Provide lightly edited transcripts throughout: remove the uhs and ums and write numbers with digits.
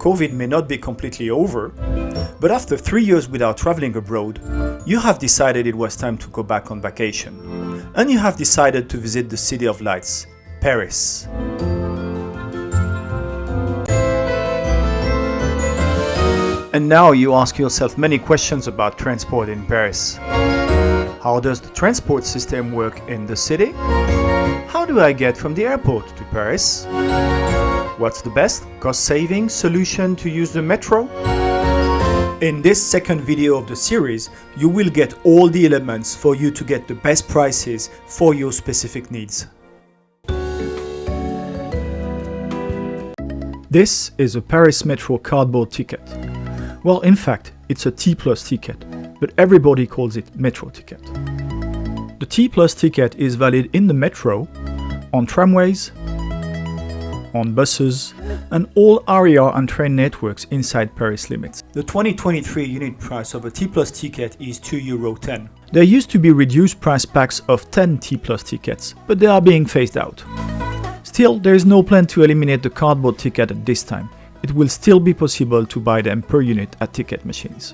COVID may not be completely over, but after 3 years without traveling abroad, you have decided it was time to go back on vacation. And you have decided to visit the City of Lights, Paris. And now you ask yourself many questions about transport in Paris. How does the transport system work in the city? How do I get from the airport to Paris? What's the best cost-saving solution to use the metro? In this second video of the series, you will get all the elements for you to get the best prices for your specific needs. This is a Paris Metro cardboard ticket. Well, in fact, it's a T+ ticket, but everybody calls it Metro ticket. The T+ ticket is valid in the metro, on tramways, on buses, and all area and train networks inside Paris limits. The 2023 unit price of a T+ ticket is €2.10. There used to be reduced price packs of 10 T+ tickets, but they are being phased out. Still, there is no plan to eliminate the cardboard ticket at this time. It will still be possible to buy them per unit at ticket machines.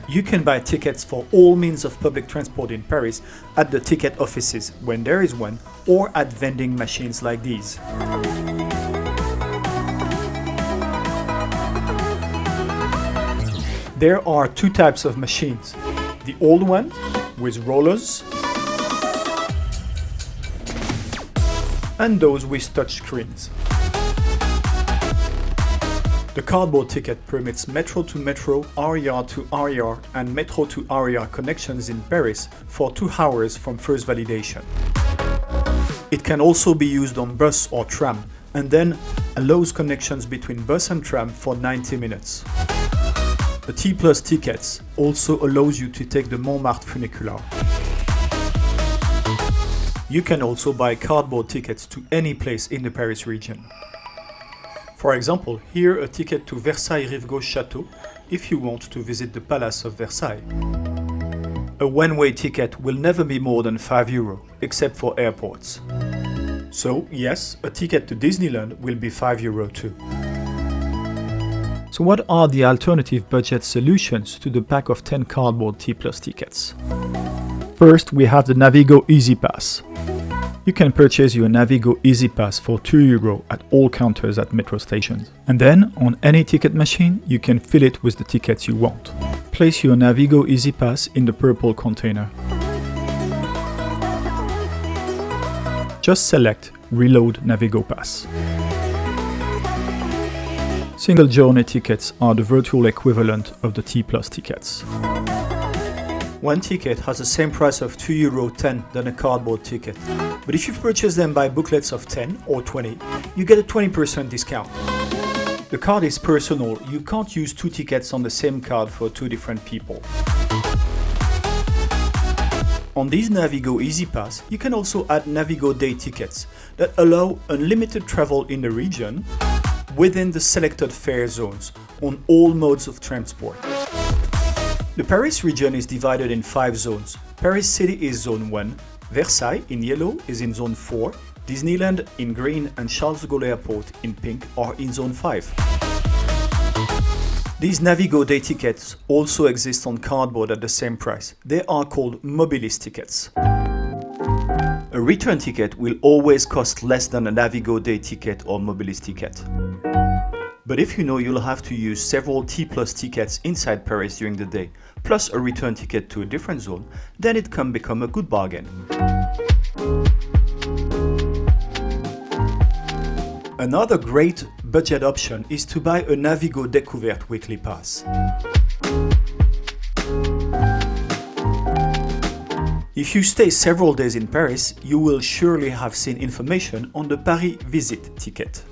You can buy tickets for all means of public transport in Paris at the ticket offices when there is one, or at vending machines like these. There are two types of machines. The old one with rollers and those with touch screens. The cardboard ticket permits metro-to-metro, area-to-area and metro-to-area connections in Paris for 2 hours from first validation. It can also be used on bus or tram, and then allows connections between bus and tram for 90 minutes. The T+ tickets also allows you to take the Montmartre funicular. You can also buy cardboard tickets to any place in the Paris region. For example, here a ticket to Versailles Rive Gauche Château if you want to visit the Palace of Versailles. A one-way ticket will never be more than €5, except for airports. So yes, a ticket to Disneyland will be €5 too. So what are the alternative budget solutions to the pack of 10 cardboard T+ tickets? First, we have the Navigo Easy Pass. You can purchase your Navigo Easy Pass for €2 at all counters at metro stations. And then, on any ticket machine, you can fill it with the tickets you want. Place your Navigo Easy Pass in the purple container. Just select Reload Navigo Pass. Single journey tickets are the virtual equivalent of the T+ tickets. One ticket has the same price of €2.10 than a cardboard ticket. But if you purchase them by booklets of 10 or 20, you get a 20% discount. The card is personal, you can't use 2 tickets on the same card for 2 different people. On these Navigo Easy Pass, you can also add Navigo Day tickets that allow unlimited travel in the region within the selected fare zones on all modes of transport. The Paris region is divided in 5 zones. Paris City is Zone 1, Versailles in yellow is in Zone 4, Disneyland in green and Charles de Gaulle Airport in pink are in Zone 5. These Navigo Day tickets also exist on cardboard at the same price. They are called Mobilis Tickets. A return ticket will always cost less than a Navigo Day ticket or Mobilis ticket. But if you know you'll have to use several T+ tickets inside Paris during the day, plus a return ticket to a different zone, then it can become a good bargain. Another great budget option is to buy a Navigo Découverte Weekly Pass. If you stay several days in Paris, you will surely have seen information on the Paris Visit ticket.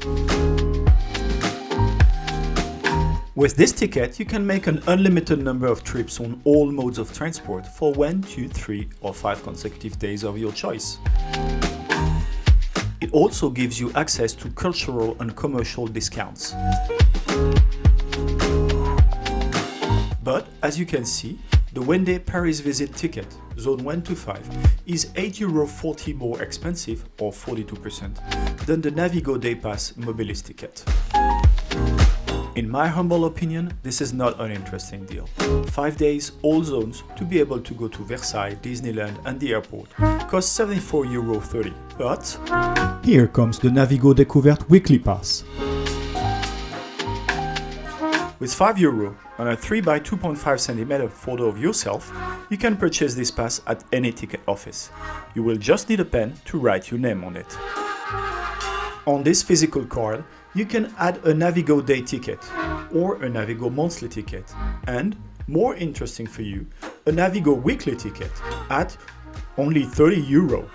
With this ticket, you can make an unlimited number of trips on all modes of transport for 1, 2, 3 or 5 consecutive days of your choice. It also gives you access to cultural and commercial discounts. But as you can see, The one-day Paris visit ticket, zone 1 to 5, is €8.40 more expensive, or 42%, than the Navigo Day Pass Mobilis ticket. In my humble opinion, this is not an interesting deal. 5 days, all zones, to be able to go to Versailles, Disneyland and the airport costs €74.30. But here comes the Navigo Découverte Weekly Pass. With €5 and a 3 by 2.5 cm photo of yourself, you can purchase this pass at any ticket office. You will just need a pen to write your name on it. On this physical card, you can add a Navigo Day ticket or a Navigo monthly ticket and, more interesting for you, a Navigo Weekly ticket at only €30.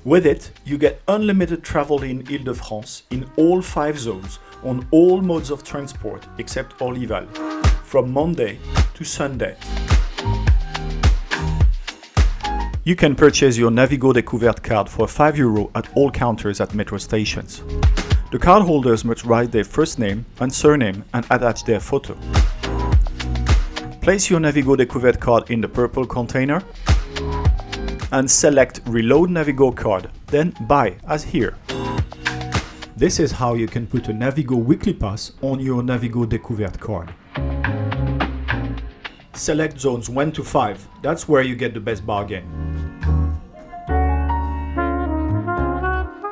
With it, you get unlimited travel in Île-de-France in all 5 zones on all modes of transport except Orlyval, from Monday to Sunday. You can purchase your Navigo Découverte card for €5 at all counters at metro stations. The cardholders must write their first name and surname and attach their photo. Place your Navigo Découverte card in the purple container and select Reload Navigo card, then Buy as here. This is how you can put a Navigo Weekly Pass on your Navigo Découverte card. Select zones 1 to 5, that's where you get the best bargain.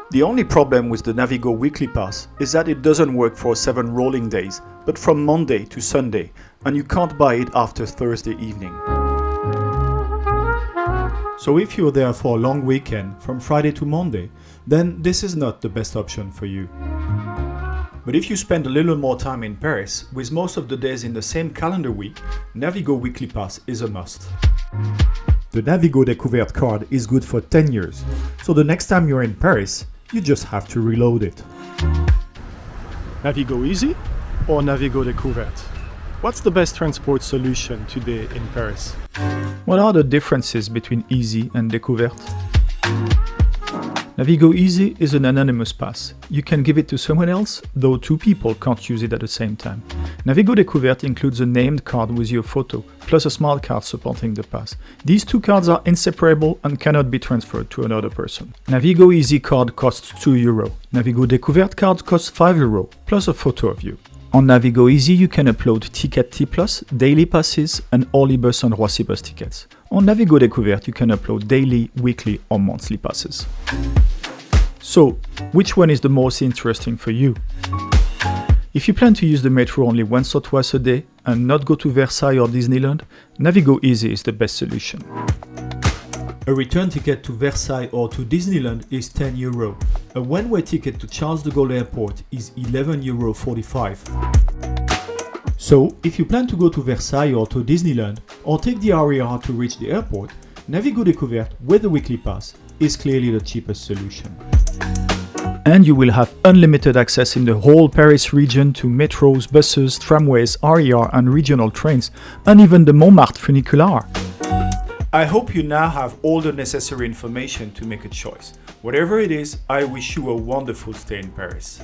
The only problem with the Navigo Weekly Pass is that it doesn't work for 7 rolling days, but from Monday to Sunday, and you can't buy it after Thursday evening. So if you're there for a long weekend, from Friday to Monday, then this is not the best option for you. But if you spend a little more time in Paris, with most of the days in the same calendar week, Navigo Weekly Pass is a must. The Navigo Découverte card is good for 10 years, so the next time you're in Paris, you just have to reload it. Navigo Easy or Navigo Découverte? What's the best transport solution today in Paris? What are the differences between Easy and Découverte? Navigo Easy is an anonymous pass. You can give it to someone else, though 2 people can't use it at the same time. Navigo Découverte includes a named card with your photo, plus a smart card supporting the pass. These 2 cards are inseparable and cannot be transferred to another person. Navigo Easy card costs €2. Navigo Découverte card costs €5, plus a photo of you. On Navigo Easy, you can upload Ticket T+, daily passes, and Orlybus and Roissy bus tickets. On Navigo Découverte, you can upload daily, weekly, or monthly passes. So, which one is the most interesting for you? If you plan to use the metro only once or twice a day and not go to Versailles or Disneyland, Navigo Easy is the best solution. A return ticket to Versailles or to Disneyland is €10. A one-way ticket to Charles de Gaulle Airport is €11.45. So, if you plan to go to Versailles or to Disneyland, or take the RER to reach the airport, Navigo Découverte with the Weekly Pass is clearly the cheapest solution. And you will have unlimited access in the whole Paris region to metros, buses, tramways, RER and regional trains, and even the Montmartre funicular. I hope you now have all the necessary information to make a choice. Whatever it is, I wish you a wonderful stay in Paris.